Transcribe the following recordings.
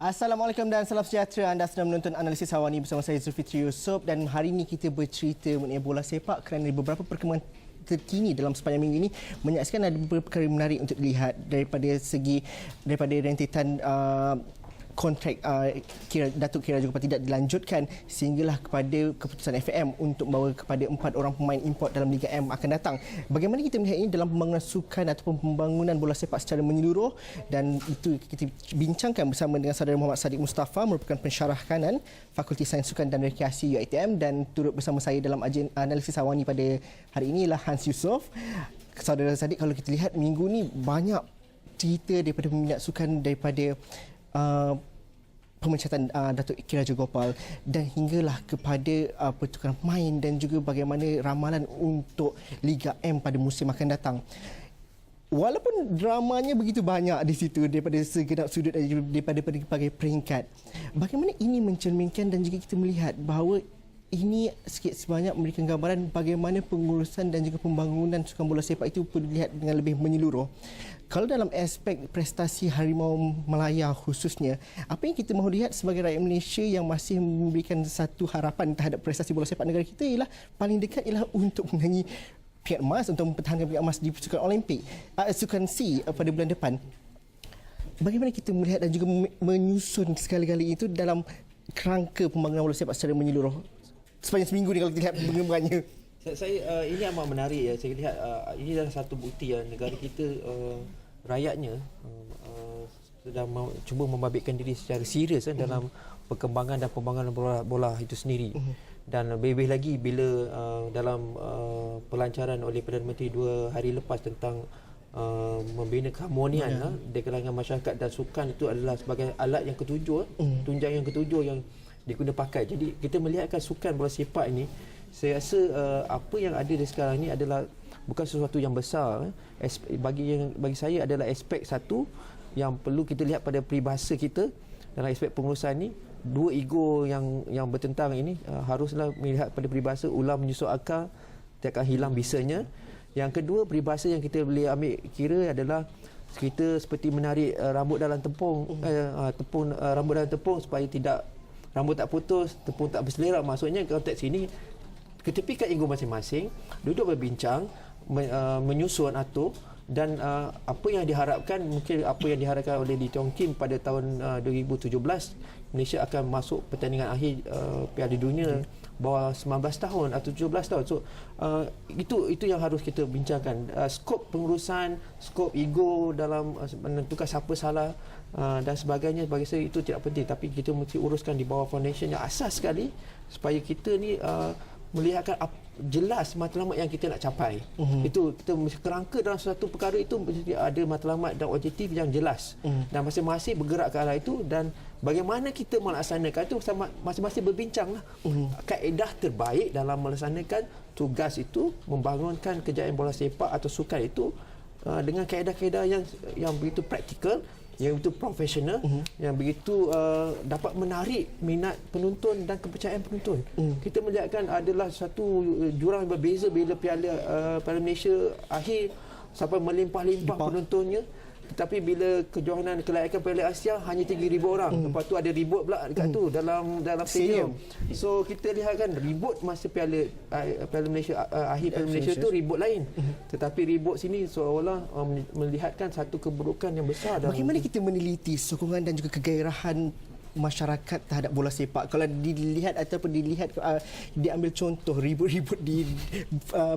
Assalamualaikum dan salam sejahtera. Anda sedang menonton analisis Hawani bersama saya Zulfitri Yusof, dan hari ini kita bercerita mengenai bola sepak kerana beberapa perkembangan terkini dalam sepanjang minggu ini menyaksikan ada beberapa perkara menarik untuk dilihat daripada rentetan kontrak Datuk Kira Raja Gopal tidak dilanjutkan sehinggalah kepada keputusan FAM untuk membawa kepada 4 orang pemain import dalam Liga M akan datang. Bagaimana kita melihat ini dalam pembangunan sukan ataupun pembangunan bola sepak secara menyeluruh, dan itu kita bincangkan bersama dengan saudara Muhammad Sadiq Mustafa, merupakan pensyarah kanan Fakulti Sains Sukan dan Rekreasi UiTM, dan turut bersama saya dalam analisis Hawani pada hari ini ialah Hans Yusof. Saudara Sadiq, kalau kita lihat minggu ni banyak cerita daripada peminat sukan daripada pemecatan Datuk Kira Raja Gopal, dan hinggalah kepada pertukaran pemain dan juga bagaimana ramalan untuk Liga M pada musim akan datang. Walaupun dramanya begitu banyak di situ daripada segenap sudut daripada pelbagai peringkat, bagaimana ini mencerminkan dan juga kita melihat bahawa ini sikit sebanyak memberikan gambaran bagaimana pengurusan dan juga pembangunan sukan bola sepak itu perlu dilihat dengan lebih menyeluruh. Kalau dalam aspek prestasi Harimau Melaya khususnya, apa yang kita mahu lihat sebagai rakyat Malaysia yang masih memberikan satu harapan terhadap prestasi bola sepak negara kita ialah paling dekat ialah untuk menangi piala emas, untuk mempertahankan piala emas di Sukan Olimpik, Sukan C pada bulan depan. Bagaimana kita melihat dan juga menyusun sekali-kali itu dalam kerangka pembangunan bola sepak secara menyeluruh sepanjang seminggu ni kalau kita lihat pengembangannya? Saya ini amat menarik ya. Saya lihat ini adalah satu bukti ya, negara kita rakyatnya sedang cuba membabitkan diri secara serius dalam perkembangan dan pembangunan bola itu sendiri. Dan lebih lagi bila dalam pelancaran oleh Perdana Menteri 2 hari lepas tentang membina keharmonian di kalangan masyarakat dan sukan, itu adalah sebagai alat yang ketujuh, tunjang yang ketujuh yang diguna pakai. Jadi kita melihatkan sukan bola sepak ini, saya rasa apa yang ada di sekarang ini adalah bukan sesuatu yang besar. Bagi saya adalah aspek satu yang perlu kita lihat pada peribahasa kita dalam aspek pengurusan ini. Dua ego yang bertentang ini haruslah melihat pada peribahasa ular menyusup akal tak akan hilang bisanya. Yang kedua, peribahasa yang kita boleh ambil kira adalah kita seperti menarik rambut dalam tepung, rambut dalam tepung supaya tidak rambut tak putus, tepung tak berselerak. Maksudnya konteks ini ketepikan ego masing-masing, duduk berbincang, menyusun atur, dan apa yang diharapkan, mungkin apa yang diharapkan oleh Lee Tiong Kim pada tahun 2017, Malaysia akan masuk pertandingan akhir Piala Dunia bawah 19 tahun atau 17 tahun. So itu yang harus kita bincangkan. Skop pengurusan, skop ego dalam menentukan siapa salah dan sebagainya, bagi saya itu tidak penting, tapi kita mesti uruskan di bawah foundation yang asas sekali supaya kita ni melihatkan jelas matlamat yang kita nak capai. Itu kita mesti kerangka dalam satu perkara itu mesti ada matlamat dan objektif yang jelas, dan masing-masing bergerak ke arah itu, dan bagaimana kita melaksanakan itu masing-masing berbincanglah kaedah terbaik dalam melaksanakan tugas itu, membangunkan kejayaan bola sepak atau sukan itu dengan kaedah-kaedah yang begitu praktikal, yang begitu profesional, yang begitu dapat menarik minat penonton dan kepercayaan penonton. Kita melihatkan adalah satu jurang yang berbeza bila Piala Malaysia akhir sampai melimpah-limpah penontonnya. Tetapi bila kejohanan kelayakan Piala Asia hanya 3,000 orang. Lepas tu ada ribut pula dekat tu dalam stadium. So kita lihat kan ribut masa Piala Malaysia akhir Piala Malaysia tu ribut lain. Tetapi ribut sini seolah melihatkan satu keburukan yang besar. Bagaimana kita meneliti sokongan dan juga kegairahan masyarakat terhadap bola sepak? Kalau dilihat ataupun diambil contoh ribut-ribut di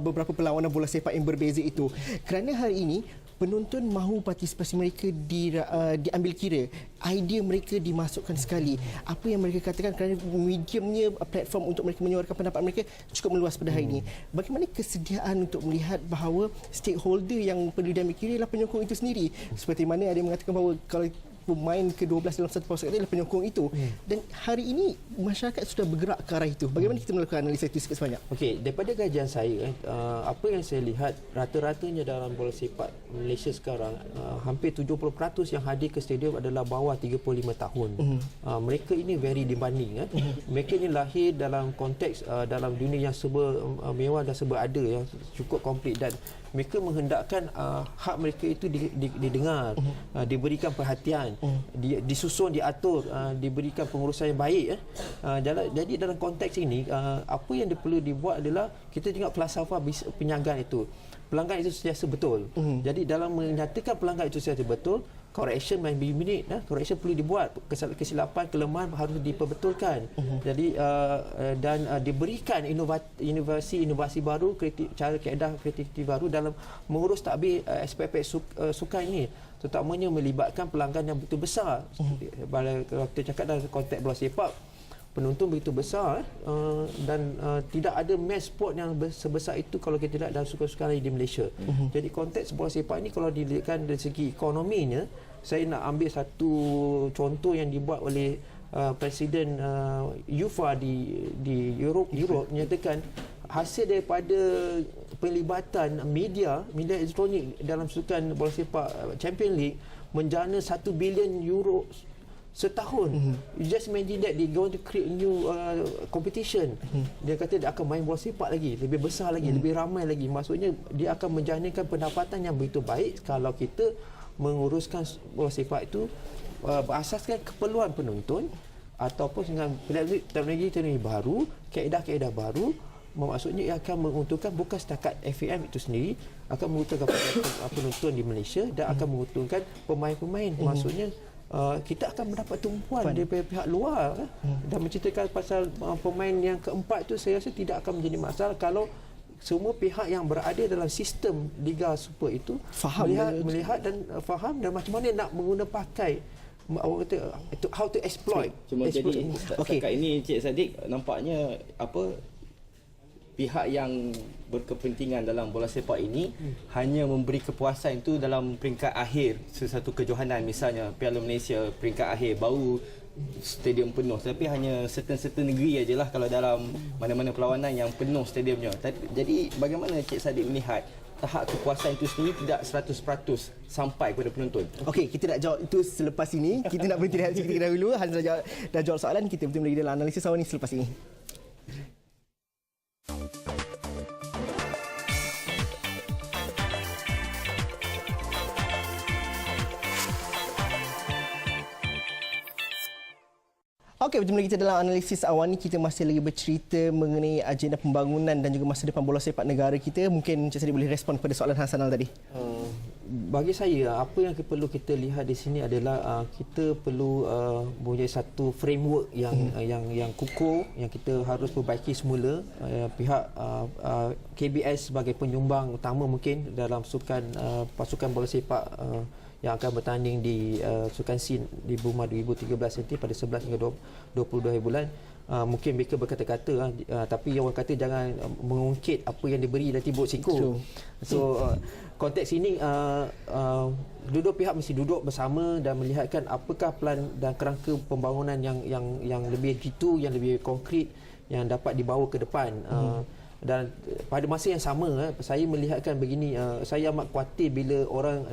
beberapa perlawanan bola sepak yang berbeza itu, kerana hari ini penonton mahu partisipasi mereka diambil kira, idea mereka dimasukkan sekali. Apa yang mereka katakan, kerana mediumnya platform untuk mereka menyuarakan pendapat mereka cukup meluas pada hari ini. Bagaimana kesediaan untuk melihat bahawa stakeholder yang perlu diambil kira adalah penyokong itu sendiri? Seperti mana ada yang mengatakan bahawa kalau pemain ke-12 dalam satu poster adalah penyokong itu, dan hari ini masyarakat sudah bergerak ke arah itu. Bagaimana kita melakukan analisa itu sikit sebanyak? Okey, daripada kajian saya, apa yang saya lihat rata-ratanya dalam bola sepak Malaysia sekarang, hampir 70% yang hadir ke stadium adalah bawah 35 tahun. Mereka ini very demanding. Mereka ini lahir dalam konteks dalam dunia yang serba mewah dan serba ada, yang cukup komplit, dan mereka menghendakkan hak mereka itu didengar, diberikan perhatian. perlawanan. Disusun, diatur, diberikan pengurusan yang baik. Jadi dalam konteks ini, apa yang perlu dibuat adalah kita tengok falsafah penyagaan itu. Pelanggan itu sentiasa betul. Jadi dalam menyatakan pelanggan itu sentiasa betul, correction might be minute, correction perlu dibuat, kesilapan, kelemahan harus diperbetulkan. Jadi dan diberikan inovasi baru, cara kaedah kreativiti baru dalam mengurus takbir aspek-aspek sukan ini, terutamanya melibatkan pelanggan yang begitu besar. Kalau kita cakap dalam konteks bola sepak, penonton begitu besar dan tidak ada mass sport yang sebesar itu kalau kita lihat dalam sukan-sukan lain di Malaysia. Jadi konteks bola sepak ini kalau dilihatkan dari segi ekonominya, saya nak ambil satu contoh yang dibuat oleh Presiden UEFA di Europe menyatakan hasil daripada pelibatan media elektronik dalam sukan bola sepak Champions League menjana 1 bilion euro setahun. You just imagine that they going to create new competition. Dia kata dia akan main bola sepak lagi, lebih besar lagi, lebih ramai lagi. Maksudnya dia akan menjanakan pendapatan yang begitu baik kalau kita menguruskan bola sepak itu berasaskan keperluan penonton ataupun dengan teknologi baru, kaedah-kaedah baru. Maksudnya ia akan menguntungkan bukan setakat FAM itu sendiri, akan menguntungkan penonton di Malaysia dan akan menguntungkan pemain-pemain. Maksudnya kita akan mendapat tumpuan daripada pihak luar dan menceritakan pasal pemain yang keempat itu, saya rasa tidak akan menjadi masalah kalau semua pihak yang berada dalam sistem Liga Super itu melihat dan faham dan macam mana nak menggunakan pakai how to exploit. Cuma jadi setakat ini Cik Saddiq, nampaknya pihak yang berkepentingan dalam bola sepak ini hanya memberi kepuasan itu dalam peringkat akhir sesuatu kejohanan, misalnya Piala Malaysia peringkat akhir baru stadium penuh, tapi hanya certain negeri ajalah kalau dalam mana-mana perlawanan yang penuh stadiumnya. Jadi bagaimana Cik Saddiq melihat tahap kepuasan itu sendiri tidak 100% sampai kepada penonton? Okey, kita nak jawab itu selepas ini. Kita nak berhenti rehat sedikit dahulu. Hans dah jawab soalan, kita betul lagi dalam analisis awal ni selepas ini. Okey, berjumpa lagi kita dalam analisis awal ni. Kita masih lagi bercerita mengenai agenda pembangunan dan juga masa depan bola sepak negara kita. Mungkin Encik Saddiq boleh respon pada soalan Hasanal tadi. Bagi saya, apa yang perlu kita lihat di sini adalah kita perlu mempunyai satu framework yang kukuh, yang kita harus perbaiki semula. Pihak KBS sebagai penyumbang utama mungkin dalam pasukan bola sepak yang akan bertanding di Sukan SEA di Burma 2013 nanti pada 11 hingga 22 bulan. Mungkin mereka berkata-kata, tapi orang kata jangan mengungkit apa yang diberi dan tibuk siku. So konteks ini dua pihak mesti duduk bersama dan melihatkan apakah plan dan kerangka pembangunan yang lebih jitu, yang lebih konkret, yang dapat dibawa ke depan. Dan pada masa yang sama, saya melihatkan begini, saya amat khawatir bila orang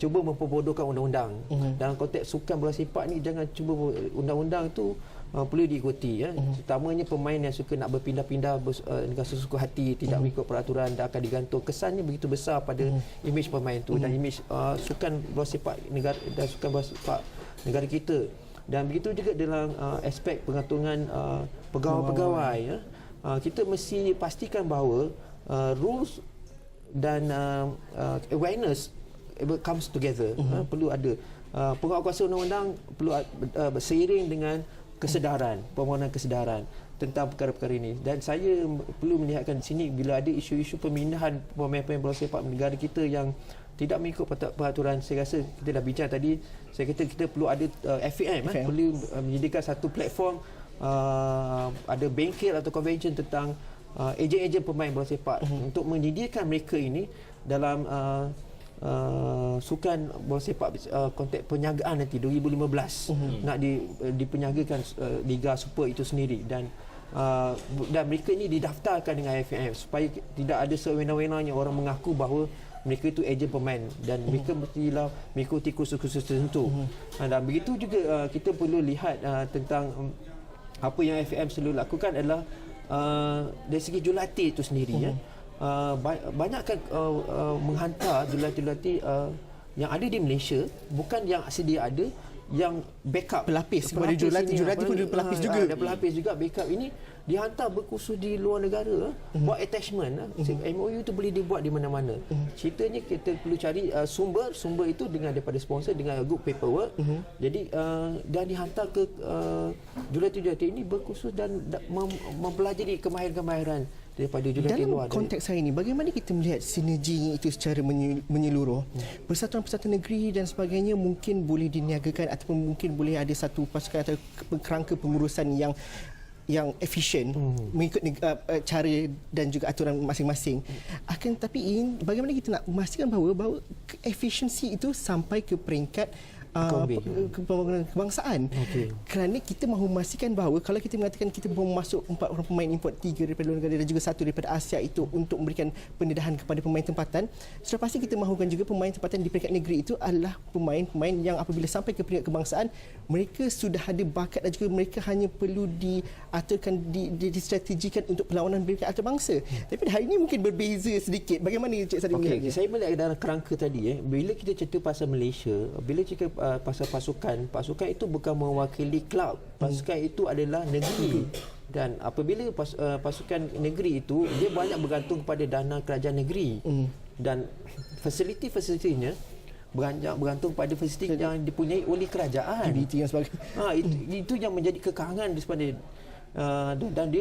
cuba memperbodohkan undang-undang. Dalam konteks sukan bola sepak ni, jangan cuba undang-undang tu perlu diikuti. Terutamanya pemain yang suka nak berpindah-pindah dengan sesuka hati, tidak mengikut peraturan dan akan digantung. Kesannya begitu besar pada imej pemain tu dan imej sukan bola sepak negara dan sukan bola sepak negara kita. Dan begitu juga dalam aspek pengatungan pegawai-pegawai. Kita mesti pastikan bahawa rules dan awareness comes together. Perlu ada penguatkuasa undang-undang, perlu seiring dengan kesedaran, pembangunan kesedaran tentang perkara-perkara ini. Dan saya perlu melihatkan di sini bila ada isu-isu pemindahan pemain-pemain bola sepak negara kita yang tidak mengikut peraturan, saya rasa kita dah bincang tadi, saya kata kita perlu ada FAM. Perlu menyediakan satu platform, ada bengkel atau convention tentang ejen-ejen pemain bola sepak untuk menyediakan mereka ini dalam sukan bola sepak konteks penyagaan nanti 2015 nak dipenjagakan Liga Super itu sendiri dan mereka ini didaftarkan dengan FAM supaya tidak ada sewena-wenanya orang mengaku bahawa mereka itu ejen pemain dan mereka mestilah mengikuti kursus-kursus tertentu. Dan begitu juga kita perlu lihat tentang apa yang FAM selalu lakukan adalah dari segi jurulatih itu sendiri. Banyakkan menghantar jurulatih-jurulatih yang ada di Malaysia bukan yang sedia ada, yang backup Pelapis kepada jurulatih pun pelapis juga. Ada pelapis juga, backup ini dihantar berkursus di luar negara, buat attachment. MOU tu boleh dibuat di mana-mana. Ceritanya kita perlu cari sumber itu dengan daripada sponsor, dengan good paperwork. Jadi dan dihantar ke jurulatih ini berkursus dan mempelajari kemahiran-kemahiran daripada jurulatih luar. Dalam konteks hari ini, bagaimana kita melihat sinergi itu secara menyeluruh? Persatuan-persatuan negeri dan sebagainya mungkin boleh diniagakan ataupun mungkin boleh ada satu pasukan atau kerangka pengurusan yang efisien mengikut cara dan juga aturan masing-masing. Akan tapi bagaimana kita nak memastikan bahawa efisiensi itu sampai ke peringkat pembangunan kebangsaan. Kerana kita mahu memastikan bahawa kalau kita mengatakan kita mahu masuk 4 orang pemain import, 3 daripada luar negara dan juga 1 daripada Asia itu untuk memberikan pendedahan kepada pemain tempatan, sudah pasti kita mahukan juga pemain tempatan di peringkat negeri itu adalah pemain-pemain yang apabila sampai ke peringkat kebangsaan, mereka sudah ada bakat dan juga mereka hanya perlu diaturkan, distrategikan untuk perlawanan peringkat antarabangsa. Tapi hari ini mungkin berbeza sedikit. Bagaimana Cik Sadi melihatnya? Saya melihat dalam kerangka tadi, bila kita cerita pasal Malaysia, bila cerita pasal pasukan itu bukan mewakili klub. Pasukan itu adalah negeri. Dan apabila pasukan negeri itu, dia banyak bergantung kepada dana kerajaan negeri. Dan fasiliti-fasilitinya bergantung pada fasiliti yang dipunyai oleh kerajaan. PBT yang sebagainya. Itu yang menjadi kekangan di sepanjang dan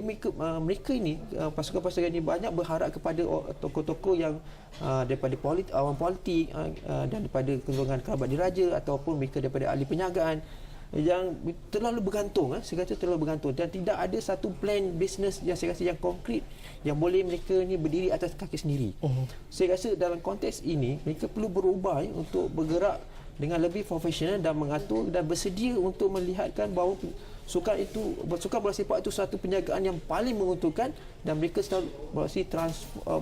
mereka ini, pasukan-pasukan ini banyak berharap kepada tokoh-tokoh yang daripada awam politik dan daripada golongan kerabat diraja ataupun mereka daripada ahli perniagaan yang terlalu bergantung, saya kata terlalu bergantung, dan tidak ada satu plan bisnes yang saya rasa yang konkret yang boleh mereka ni berdiri atas kaki sendiri. Saya rasa dalam konteks ini mereka perlu berubah untuk bergerak dengan lebih profesional dan mengatur dan bersedia untuk melihatkan bahawa sukan bola sepak itu satu perniagaan yang paling menguntungkan dan mereka selalu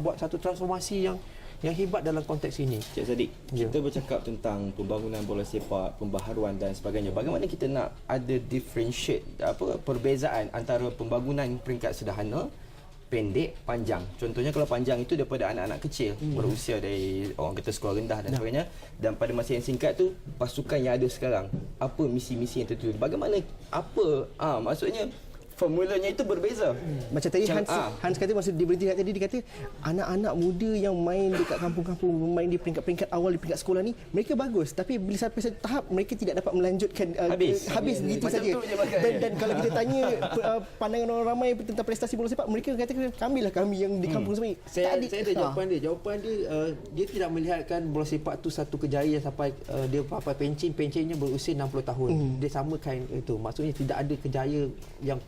buat satu transformasi yang hebat dalam konteks ini. Cik Sadiq, kita bercakap tentang pembangunan bola sepak, pembaharuan dan sebagainya. Bagaimana kita nak ada differentiate perbezaan antara pembangunan peringkat sederhana, pendek, panjang. Contohnya kalau panjang itu daripada anak-anak kecil berusia dari orang kata sekolah rendah dan sebagainya, dan pada masa yang singkat tu pasukan yang ada sekarang, apa misi-misi yang tertuju, bagaimana maksudnya formulanya itu berbeza. Macam tadi Hans kata masa dia berhenti tadi, dia kata anak-anak muda yang main dekat kampung-kampung, main di peringkat-peringkat awal di peringkat sekolah ni, mereka bagus, tapi bila sampai satu tahap mereka tidak dapat melanjutkan habis begitu saja. Dan kalau kita tanya pandangan orang ramai tentang prestasi bola sepak, mereka katakan kami yang di kampung sendiri. Saya ada jawapan dia dia tidak melihatkan bola sepak tu satu kejayaan sampai dia papai pensinya berusia 60 tahun. Dia samakan itu. Maksudnya tidak ada kejayaan yang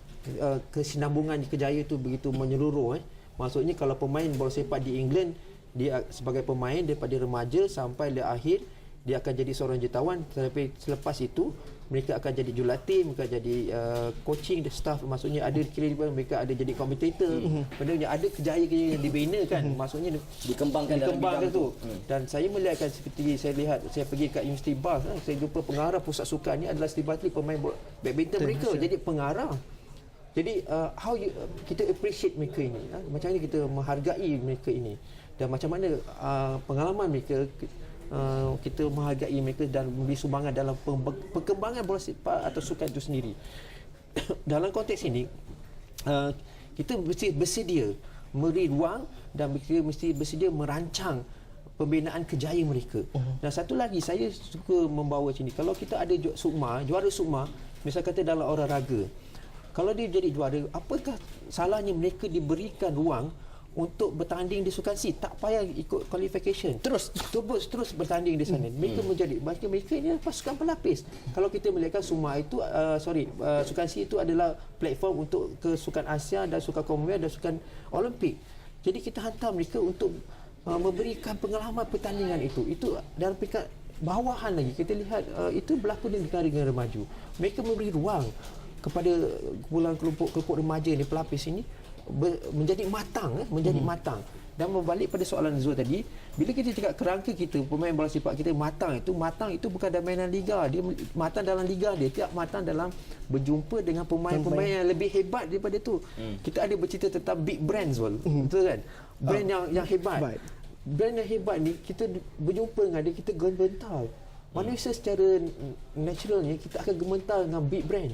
kesinambungan kejayaan itu begitu menyeluruh. Maksudnya kalau pemain bola sepak di England, dia sebagai pemain daripada remaja sampai di akhir dia akan jadi seorang jutawan, tetapi selepas itu mereka akan jadi jurulatih, mereka jadi coaching staff, maksudnya ada kira mereka ada jadi komentator. Maksudnya ada kejayaan yang dibina kan, maksudnya dikembangkan dalam bidang itu. Dan saya melihatkan seperti saya pergi kat Universiti Bath, saya jumpa pengarah pusat sukan ni adalah Steve Bartley, pemain badminton mereka jadi pengarah. Jadi kita appreciate mereka ini, macam mana kita menghargai mereka ini, dan macam mana pengalaman mereka, kita menghargai mereka dan memberi sumbangan dalam perkembangan bola sepak atau sukan itu sendiri. Dalam konteks ini kita mesti bersedia memberi ruang dan kita mesti bersedia merancang pembinaan kejayaan mereka. Dan satu lagi saya suka membawa sini, kalau kita ada juara sukma, misal kata dalam olahraga, kalau dia jadi juara, apakah salahnya mereka diberikan ruang untuk bertanding di sukan C? Tak payah ikut qualification. Terus bertanding di sana. Mereka ini pasukan pelapis. Kalau kita melihatkan sukan C itu adalah platform untuk ke sukan Asia dan sukan Commonwealth dan sukan Olimpik. Jadi kita hantar mereka untuk memberikan pengalaman pertandingan itu. Itu dalam peringkat bawahan lagi. Kita lihat itu berlaku di negara-negara maju. Mereka memberi ruang kepada kumpulan kelompok remaja ni, pelapis ini menjadi matang. Dan berbalik pada soalan Zul tadi, bila kita cakap kerangka kita, pemain bola sepak kita matang itu bukan dalam mainan liga, dia matang dalam liga, dia tidak matang dalam berjumpa dengan pemain-pemain yang lebih hebat daripada itu. Kita ada bercerita tentang big brands, betul kan? Brand yang hebat. brand yang hebat ni, kita berjumpa dengan dia, kita gementar. Manusia secara naturalnya kita akan gementar dengan big brand.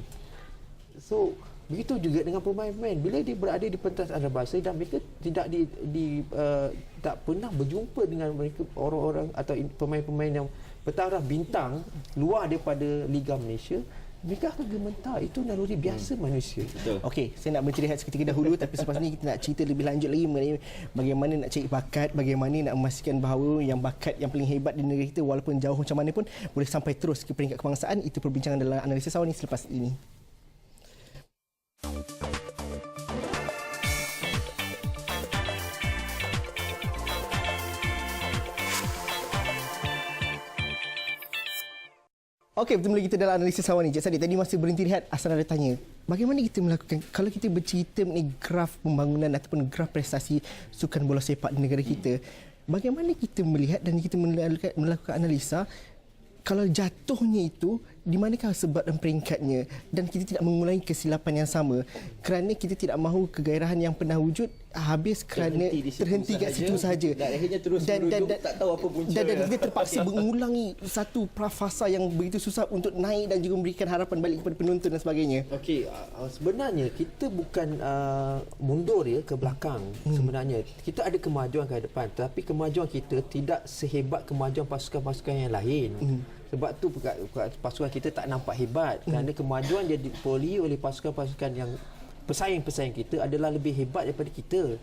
So begitu juga dengan pemain-pemain, bila dia berada di pentas antarabangsa dan mereka tidak tak pernah berjumpa dengan mereka orang-orang atau pemain-pemain yang bertaraf bintang luar daripada Liga Malaysia, mereka akan gementar. Itu naluri biasa manusia. Betul. Okey, saya nak bercerita seketika dahulu tapi selepas ni kita nak cerita lebih lanjut lagi mengenai bagaimana nak cari bakat, bagaimana nak memastikan bahawa yang bakat yang paling hebat di negeri kita walaupun jauh macam mana pun boleh sampai terus ke peringkat kebangsaan. Itu perbincangan dalam Analisis Awal ni selepas ini. Okey, bertemu lagi kita dalam Analisis Awal ni. Cik Sadiq, tadi masa berhenti rehat, Asal ada tanya, bagaimana kita melakukan, kalau kita bercerita mengenai graf pembangunan ataupun graf prestasi sukan bola sepak di negara kita, bagaimana kita melihat dan kita melakukan analisa kalau jatuhnya itu di manakah sebab dan peringkatnya, dan kita tidak mengulangi kesilapan yang sama kerana kita tidak mahu kegairahan yang pernah wujud habis kerana terhenti kat situ sahaja dan akhirnya terus berujung tak tahu apa punca dan kita terpaksa mengulangi satu fasa yang begitu susah untuk naik dan juga memberikan harapan balik kepada penonton dan sebagainya. Okey, sebenarnya kita bukan mundur ya ke belakang. Sebenarnya kita ada kemajuan ke depan, tapi kemajuan kita tidak sehebat kemajuan pasukan-pasukan yang lain. Sebab tu pasukan kita tak nampak hebat kerana kemajuan dia diperoleh oleh pasukan-pasukan yang pesaing-pesaing kita adalah lebih hebat daripada kita.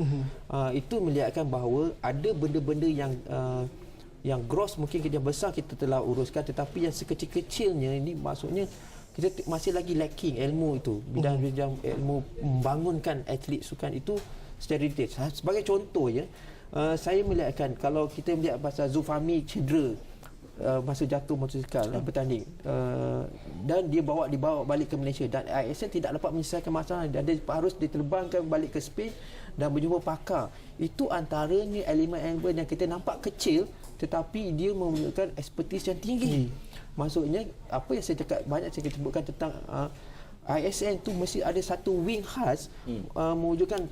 Itu melihatkan bahawa ada benda-benda yang gross mungkin yang besar kita telah uruskan, tetapi yang sekecil-kecilnya ini maksudnya kita masih lagi lacking ilmu itu, bidang-bidang ilmu membangunkan atlet sukan itu secara detail. Sebagai contoh ya, saya melihatkan kalau kita melihat pasal Zulfahmi cedera masa jatuh motosikal bertanding, dan dibawa balik ke Malaysia dan ISN tidak dapat menyelesaikan masalah, dan dia harus diterbangkan balik ke Spain dan berjumpa pakar. Itu antaranya elemen-elemen yang kita nampak kecil tetapi dia memerlukan expertise yang tinggi. Maksudnya apa yang saya cakap, banyak saya sebutkan tentang ISN tu mesti ada satu wing khas, mewujudkan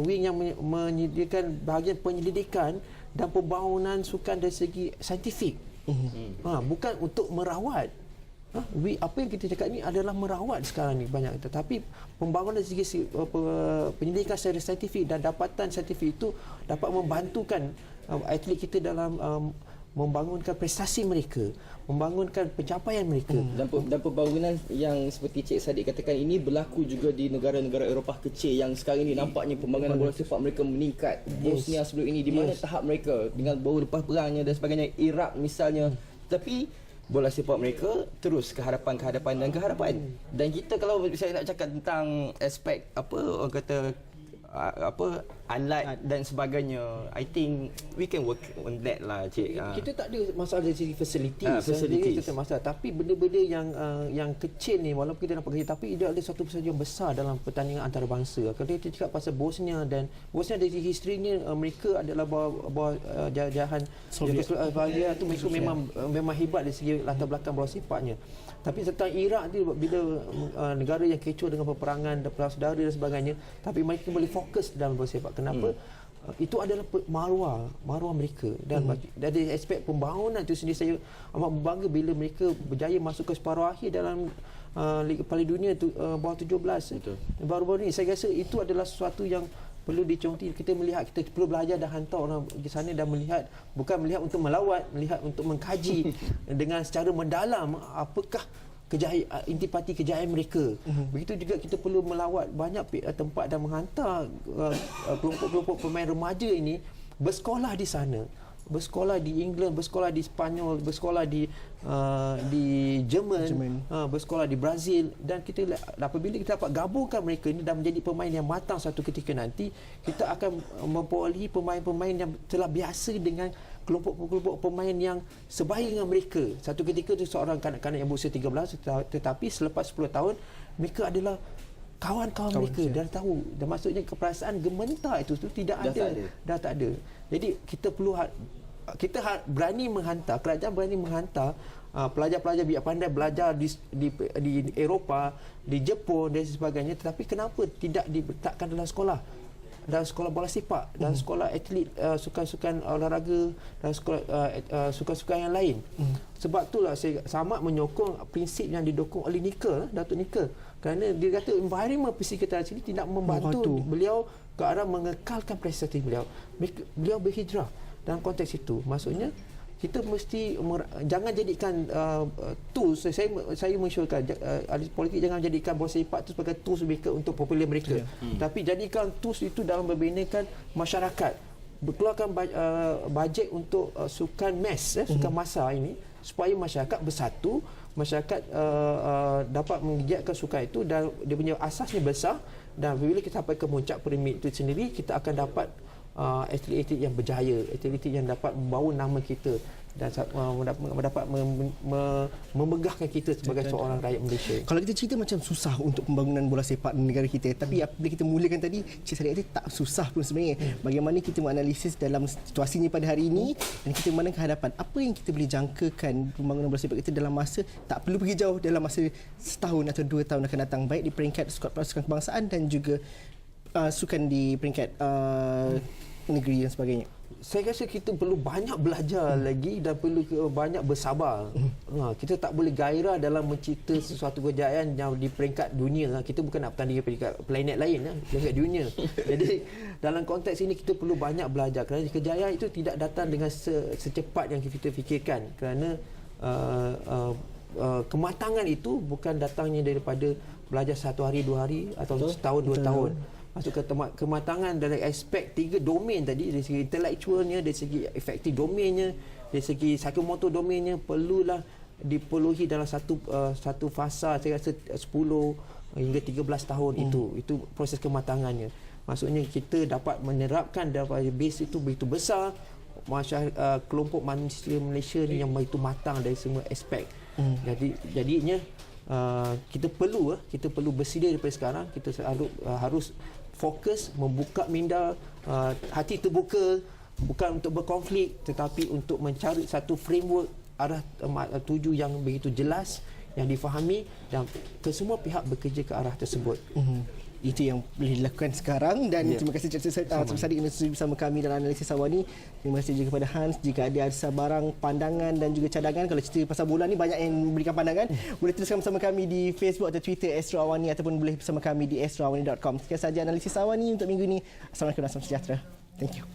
wing yang menyediakan bahagian penyelidikan dan pembangunan sukan dari segi saintifik. Bukan untuk merawat. Apa yang kita cakap ni adalah merawat sekarang ni banyak, tetapi pembangunan dari segi penyelidikan secara saintifik dan dapatan saintifik itu dapat membantukan atlet kita dalam membangunkan prestasi mereka, membangunkan pencapaian mereka. Dan pembangunan yang seperti Cik Sadiq katakan ini berlaku juga di negara-negara Eropah kecil yang sekarang ini nampaknya pembangunan bola sepak mereka meningkat. Bosnia sebelum ini di mana tahap mereka dengan baru lepas perangnya dan sebagainya, Iraq misalnya, tapi bola sepak mereka terus ke hadapan dan ke hadapan. Dan kita kalau saya nak cakap tentang aspek apa orang kata unlike dan sebagainya, I think we can work on that lah, Cik. Kita tak ada masalah dari segi facilities. Kita masalah, tapi benda-benda yang kecil ni walaupun kita nampak kecil, tapi dia ada satu persoalan yang besar dalam pertandingan antarabangsa. Kalau kita cakap pasal Bosnia, dan Bosnia dari segi historinya mereka adalah bawah jajahan Soviet tu, mereka memang hebat dari segi latar belakang bola sepaknya. Tapi tentang Iraq tu, bila negara yang kecoh dengan peperangan dan perang saudara dan sebagainya, tapi mereka boleh fokus dalam bola sepak. Kenapa? Itu adalah maruah mereka, dan dari aspek pembangunan itu sendiri saya amat berbangga bila mereka berjaya masuk ke separuh akhir dalam Liga Piala Dunia bawah 17. Baru-baru ni saya rasa itu adalah sesuatu yang perlu dicontoh. Kita melihat, kita perlu belajar dan hantar orang ke sana dan melihat, bukan melihat untuk melawat, melihat untuk mengkaji dengan secara mendalam apakah intipati kejayaan mereka. Begitu juga kita perlu melawat banyak tempat dan menghantar kelompok-kelompok pemain remaja ini bersekolah di sana, bersekolah di England, bersekolah di Spanyol, bersekolah di Jerman, bersekolah di Brazil, dan kita apabila kita dapat gabungkan mereka ini dan menjadi pemain yang matang satu ketika nanti, kita akan memperolehi pemain-pemain yang telah biasa dengan kelompok-kelompok pemain yang sebaik dengan mereka. Satu ketika itu seorang kanak-kanak yang berusia 13, tetapi selepas 10 tahun mereka adalah kawan-kawan mereka, dan tahu, dan maksudnya keperasaan gementar itu tidak ada. Dah tak ada. Jadi kita perlu berani menghantar, kerajaan berani menghantar pelajar-pelajar biar pandai belajar di Eropah, di Jepun dan sebagainya, tetapi kenapa tidak diletakkan dalam sekolah? dalam sekolah bola sepak, dalam sekolah atlet sukan-sukan olahraga, dalam sekolah sukan-sukan yang lain. Sebab itulah saya sangat menyokong prinsip yang didukung oleh Datuk Nika, kerana dia kata environment psikoterapi sini tidak membantu beliau ke arah mengekalkan prestasi beliau. Beliau berhijrah dalam konteks itu. Maksudnya kita mesti jangan jadikan tools, saya mensyurkan ahli politik jangan jadikan bola sepak itu sebagai tools mereka untuk popular mereka, tapi jadikan tools itu dalam membinakan masyarakat, keluarkan bajet untuk sukan mass, sukan massa ini, supaya masyarakat bersatu, masyarakat dapat mengijakkan sukan itu, dan dia punya asasnya besar, dan bila kita sampai ke puncak piramid itu sendiri, kita akan dapat atlet-atlet yang berjaya, atlet yang dapat membawa nama kita dan dapat memegahkan kita sebagai seorang rakyat Malaysia. Kalau kita cerita macam susah untuk pembangunan bola sepak di negara kita, tapi apabila kita mulakan tadi, Cik Sadiq itu tak susah pun sebenarnya. Bagaimana kita menganalisis dalam situasinya pada hari ini dan kita memandang ke hadapan, apa yang kita boleh jangkakan pembangunan bola sepak kita dalam masa, tak perlu pergi jauh, dalam masa setahun atau 2 tahun akan datang, baik di peringkat skuad pasukan kebangsaan dan juga sukan di peringkat negeri dan sebagainya. Saya rasa kita perlu banyak belajar lagi dan perlu banyak bersabar. Kita tak boleh gairah dalam mencipta sesuatu kejayaan yang di peringkat dunia. Kita bukan nak bertanding peringkat planet lain, peringkat dunia. Jadi dalam konteks ini kita perlu banyak belajar, kerana kejayaan itu tidak datang dengan secepat yang kita fikirkan, kerana kematangan itu bukan datangnya daripada belajar 1 hari 2 hari atau setahun 2 tahun. Masuk ke kematangan dari aspek 3 domain tadi, dari segi intelektualnya, dari segi efektif domainnya, dari segi psikomotor domainnya, perlulah dipenuhi dalam satu fasa, saya rasa 10 hingga 13 tahun. Itu proses kematangannya. Maksudnya kita dapat menerapkan daripada base itu begitu besar, kelompok manusia Malaysia ni yang begitu matang dari semua aspek. Jadinya kita perlu bersedia daripada sekarang. Kita harus fokus membuka minda, hati terbuka, bukan untuk berkonflik tetapi untuk mencari satu framework arah tuju yang begitu jelas, yang difahami, dan kesemua pihak bekerja ke arah tersebut. Itu yang boleh dilakukan sekarang, dan terima kasih Cik Sadiq bersama kami dalam analisis awal ni. Terima kasih juga kepada Hans. Jika ada sebarang pandangan dan juga cadangan, kalau cerita pasal bola ni banyak yang memberikan pandangan, boleh tuliskan bersama kami di Facebook atau Twitter Astro Awani, ataupun boleh bersama kami di astroawani.com. Sekian sahaja analisis awal ni untuk minggu ni. Assalamualaikum dan salam sejahtera. Thank you.